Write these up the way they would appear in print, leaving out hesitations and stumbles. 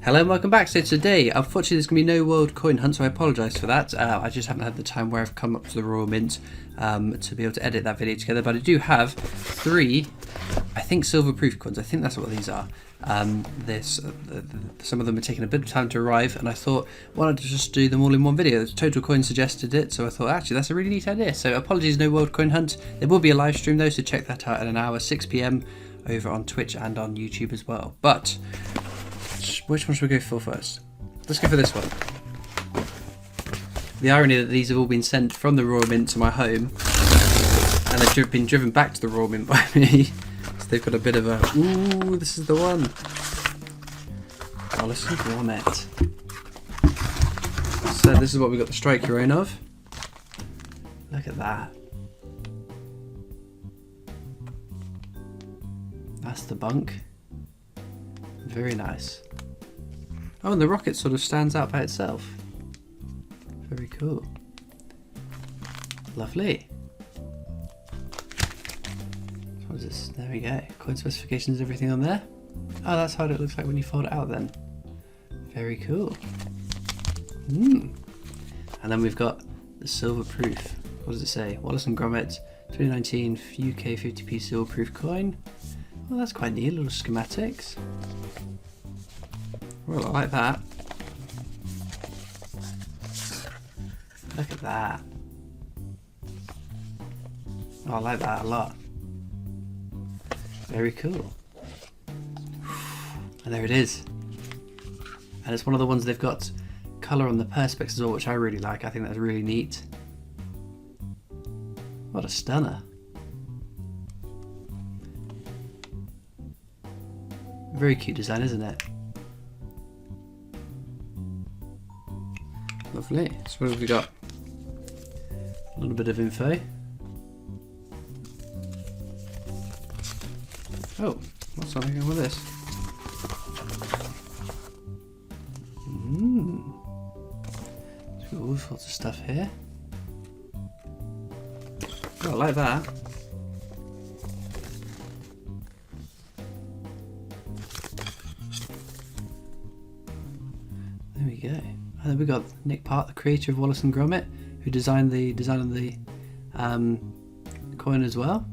Hello and welcome back. So today, unfortunately there's going to be no world coin hunt, so I apologise for that. I just haven't had the time where I've come up to the Royal Mint to be able to edit that video together, but I do have 3, I think, silver proof coins. I think that's what these are. Some of them are taking a bit of time to arrive, and I thought, why not just do them all in one video? Total Coin suggested it, so I thought, actually, that's a really neat idea. So apologies, no world coin hunt. There will be a live stream though, so check that out at an hour, 6 PM, over on Twitch and on YouTube as well. But which one should we go for first? Let's go for this one. The irony that these have all been sent from the Royal Mint to my home, and they've been driven back to the Royal Mint by me. So they've got a bit of a, ooh, this is the one. Wallace and Gromit. So this is what we got the strike your own of. Look at that. That's the BUNC. Very nice. Oh, and the rocket sort of stands out by itself. Very cool. Lovely. What is this? There we go. Coin specifications, everything on there. Oh, that's how it looks like when you fold it out then. Very cool. And then we've got the silver proof. What does it say? Wallace and Gromit 2019 UK 50p silver proof coin. Well, that's quite neat, little schematics. Well, I like that. Look at that. Oh, I like that a lot. Very cool. And there it is. And it's one of the ones they've got colour on the perspex as well, which I really like. I think that's really neat. What a stunner. Very cute design, isn't it? Lovely. So what have we got? A little bit of info. Oh, what's something on with this? There's got all sorts of stuff here. Oh, I like that. There we go. And then we got Nick Part, the creator of Wallace and Gromit, who designed the design of the coin as well.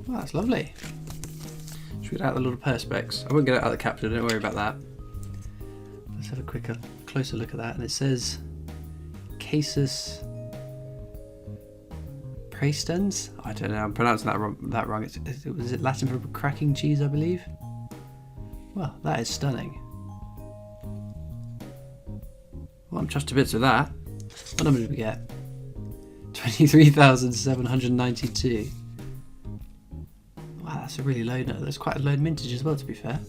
Well, that's lovely. Should we get out the little perspex? I won't get it out of the capture, don't worry about that. Let's have a closer look at that. And it says Casus Praestens. I don't know, I'm pronouncing that wrong. Is it Latin for cracking cheese, I believe? Well, that is stunning. Well, I'm chuffed to bits with that. What number did we get? 23,792. Wow, that's a really low note. That's quite a low mintage as well, to be fair.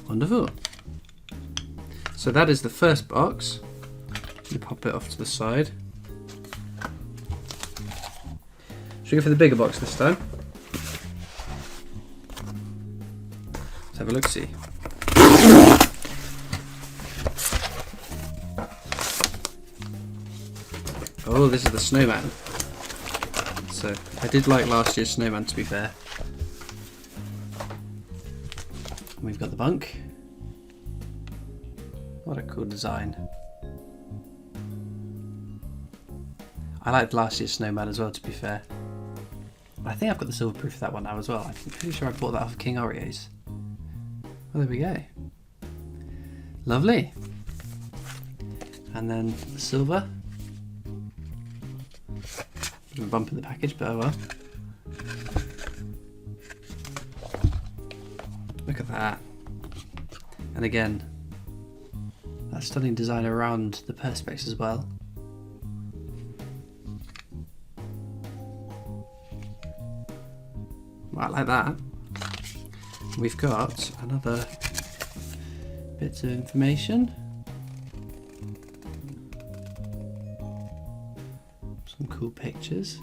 Wonderful. So that is the first box. Let me pop it off to the side. Should we go for the bigger box this time? Let's have a look-see. Oh, this is the Snowman. So, I did like last year's Snowman, to be fair. And we've got the BUNC. What a cool design. I liked last year's Snowman as well, to be fair. I think I've got the silver proof of that one now as well. I'm pretty sure I bought that off of King Oreos. Well, there we go. Lovely. And then the silver. Bit of a bump in the package, but oh well. Look at that. And again, that stunning design around the perspex as well. Well, I like that. We've got another bit of information. Some cool pictures.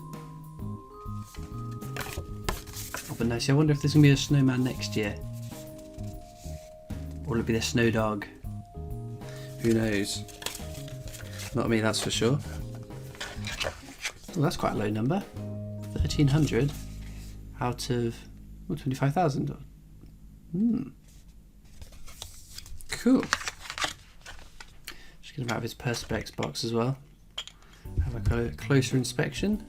Oh, but no, see, I wonder if there's going to be a snowman next year. Or will it be the snow dog? Who knows? Not me, that's for sure. Oh, that's quite a low number. 1,300 out of 25,000. Cool. Just get him out of his Perspex box as well. Have a closer inspection.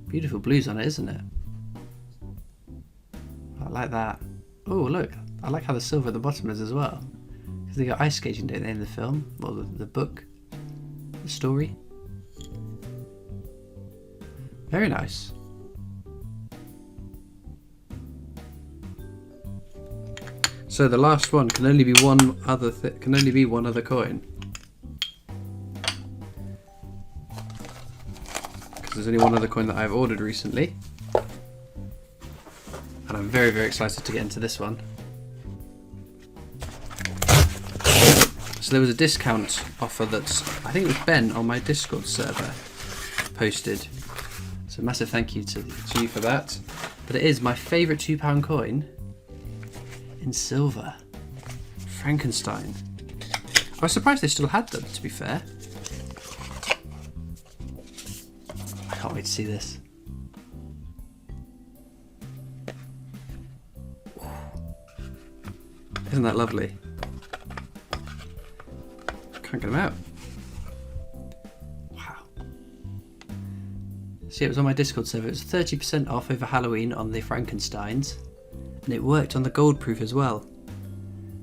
Beautiful blues on it, isn't it? I like that. Oh, look. I like how the silver at the bottom is as well. Because they got ice skating, don't they, in the film? Or the book. The story. Very nice. So the last one can only be one other coin. Because there's only one other coin that I've ordered recently. And I'm very, very excited to get into this one. So there was a discount offer that I think it was Ben on my Discord server posted. So massive thank you to you for that. But it is my favourite £2 coin in silver. Frankenstein. I was surprised they still had them, to be fair. I can't wait to see this. Isn't that lovely? Can't get them out. Wow. See, it was on my Discord server. It was 30% off over Halloween on the Frankensteins. And it worked on the gold proof as well.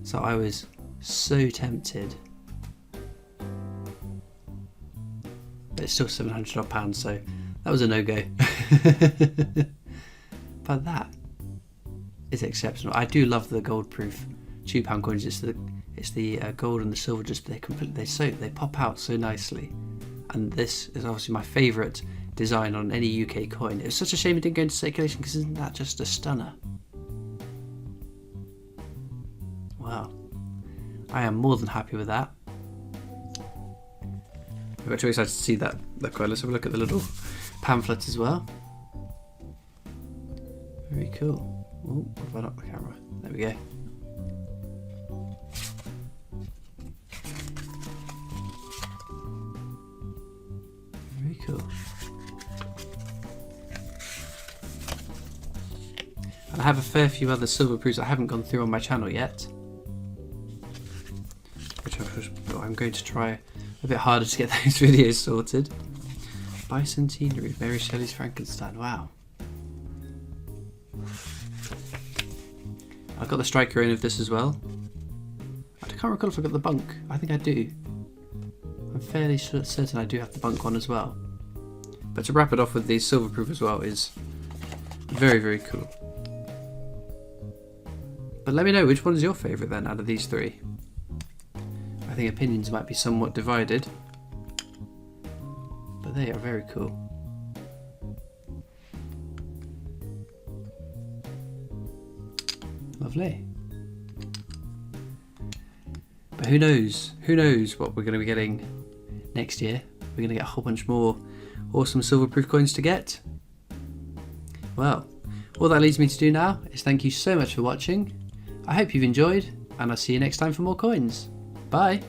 So I was so tempted. But it's still £700 so that was a no-go. But that is exceptional. I do love the gold proof £2 coins. It's the gold and the silver, just they pop out so nicely. And this is obviously my favourite design on any UK coin. It was such a shame it didn't go into circulation, because isn't that just a stunner? Wow. I am more than happy with that. I got too excited to see that coin. Let's have a look at the little pamphlet as well. Very cool. Oh, what if I knock the camera? There we go. Very cool. And I have a fair few other silver proofs I haven't gone through on my channel yet, which I'm going to try a bit harder to get those videos sorted. Bicentenary, Mary Shelley's Frankenstein. Wow. I've got the striker in of this as well. I can't recall if I got the BUNC. I think I do. I'm fairly certain I do have the BUNC one as well. But to wrap it off with the silver proof as well is very, very cool. But let me know, which one's your favourite then out of these three? I think opinions might be somewhat divided. But they are very cool. Lovely. But who knows? Who knows what we're going to be getting next year? We're going to get a whole bunch more awesome silver proof coins to get. Well, all that leaves me to do now is thank you so much for watching. I hope you've enjoyed, and I'll see you next time for more coins. Bye!